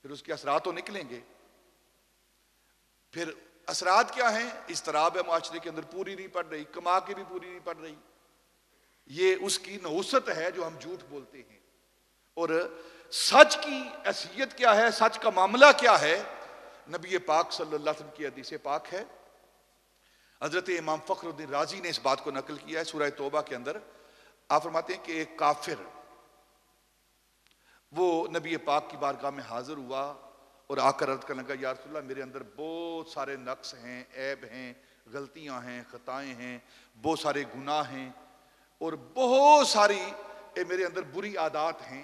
پھر اس کے اثرات تو نکلیں گے۔ پھر اثرات کیا ہیں؟ اضطراب ہے معاشرے کے اندر، پوری نہیں پڑ رہی، کما کے بھی پوری نہیں پڑ رہی۔ یہ اس کی نحوست ہے جو ہم جھوٹ بولتے ہیں۔ اور سچ کی حیثیت کیا ہے، سچ کا معاملہ کیا ہے؟ نبی پاک صلی اللہ علیہ وسلم کی حدیث پاک ہے، حضرت امام فخر الدین رازی نے اس بات کو نقل کیا ہے سورہ توبہ کے اندر۔ آپ فرماتے ہیں کہ ایک کافر وہ نبی پاک کی بارگاہ میں حاضر ہوا اور آ کر عرض کرنے لگا، یا رسول اللہ میرے اندر بہت سارے نقص ہیں، عیب ہیں، غلطیاں ہیں، خطائیں ہیں، بہت سارے گناہ ہیں، اور بہت ساری میرے اندر بری عادات ہیں،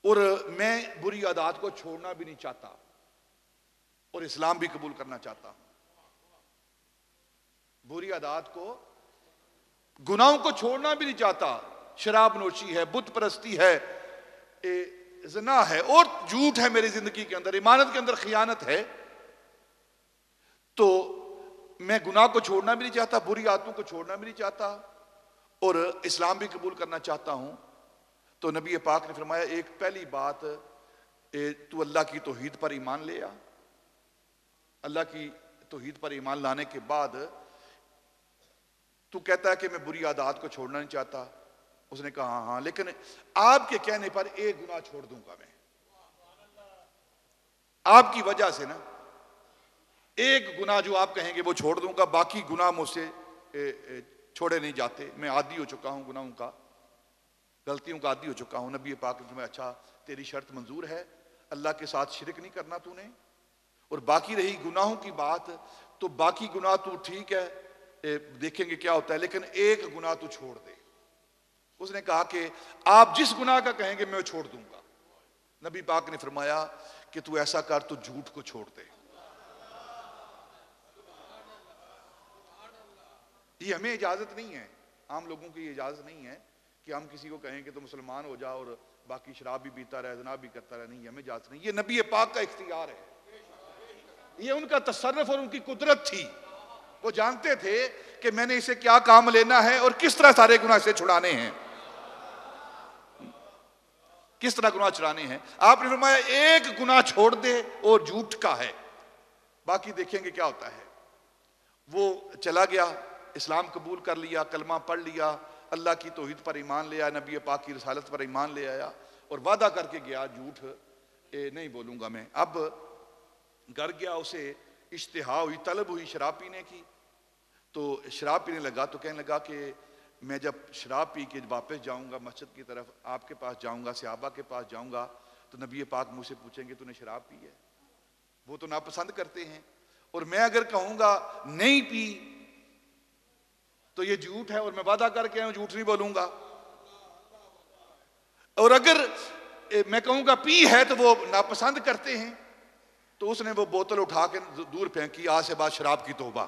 اور میں بری عادات کو چھوڑنا بھی نہیں چاہتا اور اسلام بھی قبول کرنا چاہتا ہوں۔ بری عادات کو، گناہوں کو چھوڑنا بھی نہیں چاہتا، شراب نوشی ہے، بت پرستی ہے، زنا ہے، اور جھوٹ ہے میری زندگی کے اندر، امانت کے اندر خیانت ہے، تو میں گناہ کو چھوڑنا بھی نہیں چاہتا، بری عادتوں کو چھوڑنا بھی نہیں چاہتا، اور اسلام بھی قبول کرنا چاہتا ہوں۔ تو نبی پاک نے فرمایا، ایک پہلی بات، تو اللہ کی توحید پر ایمان لے آ۔ اللہ کی توحید پر ایمان لانے کے بعد تو کہتا ہے کہ میں بری عادات کو چھوڑنا نہیں چاہتا۔ اس نے کہا ہاں لیکن آپ کے کہنے پر ایک گناہ چھوڑ دوں گا میں، آپ کی وجہ سے نا ایک گناہ جو آپ کہیں گے وہ چھوڑ دوں گا، باقی گناہ مجھ سے چھوڑے نہیں جاتے، میں عادی ہو چکا ہوں گناہوں کا، غلطیوں کا عادی ہو چکا ہوں۔ نبی پاک نے فرمایا، اچھا تیری شرط منظور ہے، اللہ کے ساتھ شرک نہیں کرنا تو نے، اور باقی رہی گناہوں کی بات، تو باقی گناہ تو ٹھیک ہے دیکھیں گے کیا ہوتا ہے، لیکن ایک گناہ تو چھوڑ دے۔ اس نے کہا کہ آپ جس گناہ کا کہیں گے میں چھوڑ دوں گا۔ نبی پاک نے فرمایا کہ تو ایسا کر، تو جھوٹ کو چھوڑ دے۔ یہ ہمیں اجازت نہیں ہے، عام لوگوں کی اجازت نہیں ہے کہ ہم کسی کو کہیں کہ تو مسلمان ہو جا اور باقی شراب بھی پیتا رہے، زنا بھی کرتا رہے، نہیں، ہمیں اجازت نہیں۔ یہ نبی پاک کا اختیار ہے، یہ ان کا تصرف اور ان کی قدرت تھی۔ وہ جانتے تھے کہ میں نے اسے کیا کام لینا ہے اور کس طرح سارے گناہ سے چھڑانے ہیں، کس طرح گناہ چھڑانے ہیں۔ آپ نے فرمایا ایک گناہ چھوڑ دے اور جھوٹ کا ہے، باقی دیکھیں گے کیا ہوتا ہے۔ وہ چلا گیا، اسلام قبول کر لیا، کلمہ پڑھ لیا، اللہ کی توحید پر ایمان لے آیا، نبی پاک کی رسالت پر ایمان لے آیا، اور وعدہ کر کے گیا جھوٹ نہیں بولوں گا میں۔ اب گھر گیا، اسے اشتہا ہوئی، طلب ہوئی شراب پینے کی، تو شراب پینے لگا، تو کہنے لگا کہ میں جب شراب پی کے واپس جاؤں گا مسجد کی طرف، آپ کے پاس جاؤں گا، صحابہ کے پاس جاؤں گا، تو نبی پاک مجھ سے پوچھیں گے تو نے شراب پی ہے؟ وہ تو ناپسند کرتے ہیں، اور میں اگر کہوں گا نہیں پی تو یہ جھوٹ ہے، اور میں وعدہ کر کے جھوٹ نہیں بولوں گا، اور اگر میں کہوں گا پی ہے تو وہ ناپسند کرتے ہیں، تو اس نے وہ بوتل اٹھا کے دور پھینکی، آج سے بعد شراب کی توبہ۔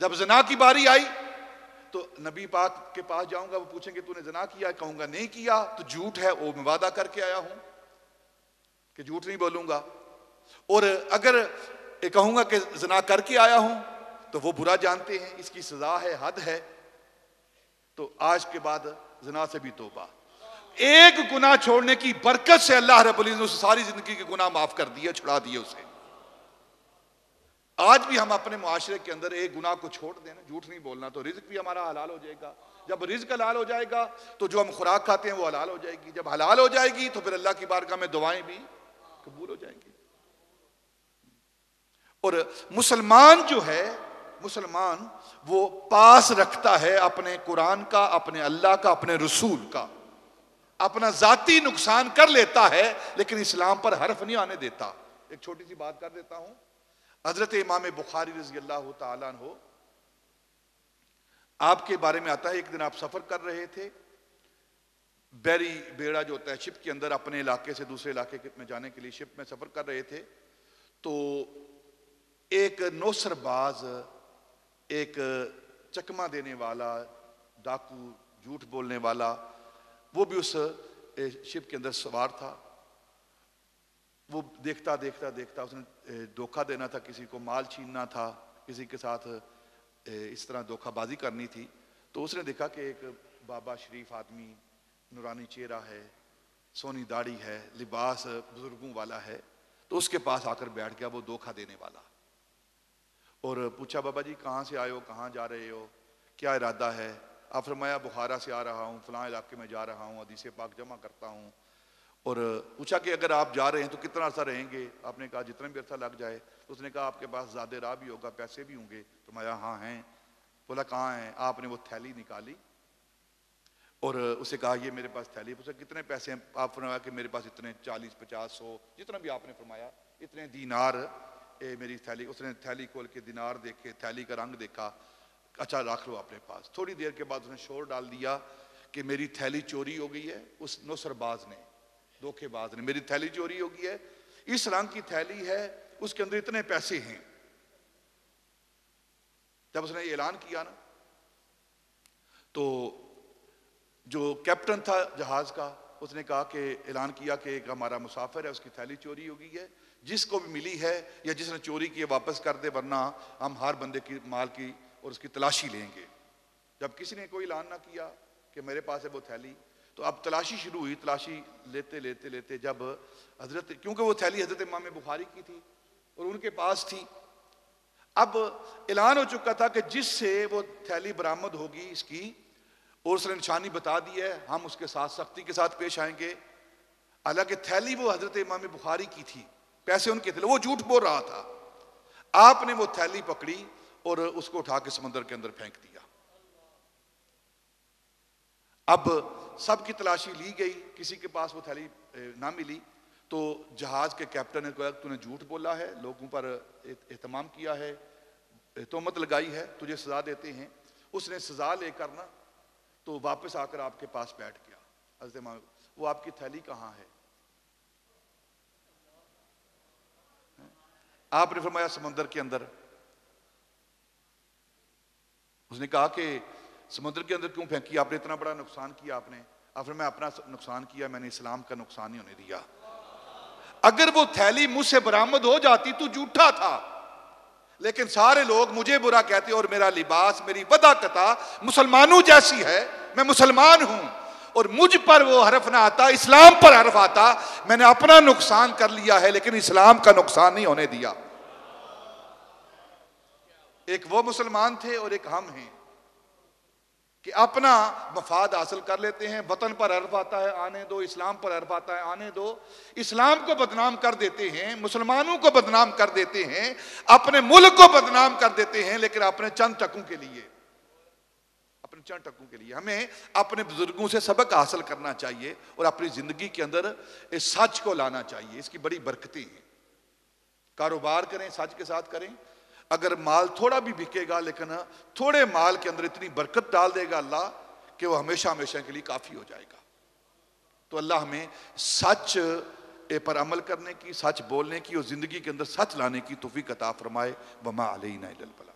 جب زنا کی باری آئی تو نبی پاک کے پاس جاؤں گا، وہ پوچھیں گے تو نے زنا کیا؟ کہوں گا نہیں کیا، تو جھوٹ ہے، وہ میں وعدہ کر کے آیا ہوں کہ جھوٹ نہیں بولوں گا۔ اور اگر کہوں گا کہ زنا کر کے آیا ہوں تو وہ برا جانتے ہیں، اس کی سزا ہے، حد ہے، تو آج کے بعد زنا سے بھی توبہ۔ ایک گناہ چھوڑنے کی برکت سے اللہ رب العزت نے ساری زندگی کے گناہ معاف کر دیے، چھڑا دیے اسے۔ آج بھی ہم اپنے معاشرے کے اندر ایک گناہ کو چھوڑ دیں نا، جھوٹ نہیں بولنا، تو رزق بھی ہمارا حلال ہو جائے گا۔ جب رزق حلال ہو جائے گا تو جو ہم خوراک کھاتے ہیں وہ حلال ہو جائے گی، جب حلال ہو جائے گی تو پھر اللہ کی بارگاہ میں دعائیں بھی قبول ہو جائیں گی۔ اور مسلمان جو ہے، مسلمان وہ پاس رکھتا ہے اپنے قرآن کا، اپنے اللہ کا، اپنے رسول کا، اپنا ذاتی نقصان کر لیتا ہے لیکن اسلام پر حرف نہیں آنے دیتا۔ ایک چھوٹی سی بات کر دیتا ہوں، حضرت امام بخاری رضی اللہ تعالیٰ عنہ، آپ کے بارے میں آتا ہے ایک دن آپ سفر کر رہے تھے، بیری بیڑا جو ہوتا ہے شپ کے اندر، اپنے علاقے سے دوسرے علاقے میں جانے کے لیے شپ میں سفر کر رہے تھے، تو ایک نوسر باز، ایک چکمہ دینے والا، ڈاکو، جھوٹ بولنے والا، وہ بھی اس شپ کے اندر سوار تھا۔ وہ دیکھتا اس نے دھوکہ دینا تھا، کسی کو مال چھیننا تھا، کسی کے ساتھ اس طرح دھوکہ بازی کرنی تھی، تو اس نے دیکھا کہ ایک بابا شریف آدمی، نورانی چہرہ ہے، سونی داڑھی ہے، لباس بزرگوں والا ہے، تو اس کے پاس آ کر بیٹھ گیا وہ دھوکہ دینے والا، اور پوچھا بابا جی کہاں سے آئے ہو، کہاں جا رہے ہو، کیا ارادہ ہے؟ آپ فرمایا بخارا سے آ رہا ہوں، فلاں علاقے میں جا رہا ہوں، حدیث پاک جمع کرتا ہوں۔ اور پوچھا کہ اگر آپ جا رہے ہیں تو کتنا عرصہ رہیں گے؟ آپ نے کہا جتنا بھی عرصہ لگ جائے۔ تو اس نے کہا آپ کے پاس زیادہ راہ بھی ہوگا، پیسے بھی ہوں گے؟ فرمایا ہاں ہیں۔ بولا کہاں ہیں؟ آپ نے وہ تھیلی نکالی اور اسے کہا یہ میرے پاس تھیلی۔ پوچھا کتنے پیسے ہیں؟ آپ فرمایا کہ میرے پاس اتنے، 40 50 100 جتنا بھی آپ نے فرمایا، اتنے دینار میری تھیلی۔ اس نے تھیلی کھول کے دینار دیکھے، تھیلی کا رنگ دیکھا، اچھا رکھ لو اپنے پاس۔ تھوڑی دیر کے بعد اس نے شور ڈال دیا کہ میری تھیلی چوری ہو گئی ہے، اس نوسر باز نے، دھوکے باز نے، میری تھیلی چوری ہو گئی ہے، اس رنگ کی تھیلی ہے، اس کے اندر اتنے پیسے ہیں۔ جب اس نے یہ اعلان کیا نا، تو جو کیپٹن تھا جہاز کا، اس نے کہا کہ اعلان کیا کہ ایک ہمارا مسافر ہے، اس کی تھیلی چوری ہو گئی ہے، جس کو بھی ملی ہے یا جس نے چوری کی واپس کر دے، ورنہ ہم ہر بندے کی مال کی اور اس کی تلاشی لیں گے۔ جب کسی نے کوئی اعلان نہ کیا کہ میرے پاس ہے وہ تھیلی، تو اب تلاشی شروع ہوئی۔ تلاشی لیتے لیتے لیتے جب حضرت، کیونکہ وہ تھیلی حضرت امام بخاری کی تھی اور ان کے پاس تھی، اب اعلان ہو چکا تھا کہ جس سے وہ تھیلی برآمد ہوگی اس کی، اور اس نے نشانی بتا دی ہے، ہم اس کے ساتھ سختی کے ساتھ پیش آئیں گے۔ حالانکہ تھیلی وہ حضرت امام بخاری کی تھی، پیسے ان کے تھے، وہ جھوٹ بول رہا تھا۔ آپ نے وہ تھیلی پکڑی اور اس کو اٹھا کے سمندر کے اندر پھینک دیا۔ اب سب کی تلاشی لی گئی، کسی کے پاس وہ تھیلی نہ ملی، تو جہاز کے کیپٹن نے کہا تو نے جھوٹ بولا ہے، لوگوں پر اہتمام کیا ہے، تہمت لگائی ہے، تجھے سزا دیتے ہیں۔ اس نے سزا لے کر نا تو واپس آ کر آپ کے پاس بیٹھ گیا۔ حضرت امام، وہ آپ کی تھیلی کہاں ہے؟ آپ نے فرمایا سمندر کے اندر۔ اس نے کہا کہ سمندر کے اندر کیوں پھینکی؟ آپ نے اتنا بڑا نقصان کیا آپ نے۔ آپ نے میں اپنا نقصان کیا، میں نے اسلام کا نقصان نہیں ہونے دیا۔ اگر وہ تھیلی مجھ سے برآمد ہو جاتی تو جھوٹا تھا، لیکن سارے لوگ مجھے برا کہتے اور میرا لباس، میری وضاقتہ مسلمانوں جیسی ہے، میں مسلمان ہوں، اور مجھ پر وہ حرف نہ آتا، اسلام پر حرف آتا، میں نے اپنا نقصان کر لیا ہے لیکن اسلام کا نقصان نہیں ہونے دیا۔ ایک وہ مسلمان تھے اور ایک ہم ہیں کہ اپنا مفاد حاصل کر لیتے ہیں، وطن پر حرف آتا ہے آنے دو، اسلام پر حرف آتا ہے آنے دو، اسلام کو بدنام کر دیتے ہیں، مسلمانوں کو بدنام کر دیتے ہیں، اپنے ملک کو بدنام کر دیتے ہیں، لیکن اپنے چند ٹکوں کے لیے، اپنے چند ٹکوں کے لیے ہمیں اپنے بزرگوں سے سبق حاصل کرنا چاہیے اور اپنی زندگی کے اندر اس سچ کو لانا چاہیے۔ اس کی بڑی برکتیں ہیں۔ کاروبار کریں، سچ کے ساتھ کریں، اگر مال تھوڑا بھی بکے گا لیکن تھوڑے مال کے اندر اتنی برکت ڈال دے گا اللہ کہ وہ ہمیشہ ہمیشہ کے لیے کافی ہو جائے گا۔ تو اللہ ہمیں سچ پر عمل کرنے کی، سچ بولنے کی اور زندگی کے اندر سچ لانے کی توفیق عطا فرمائے۔ وما علینا الا البلاغ۔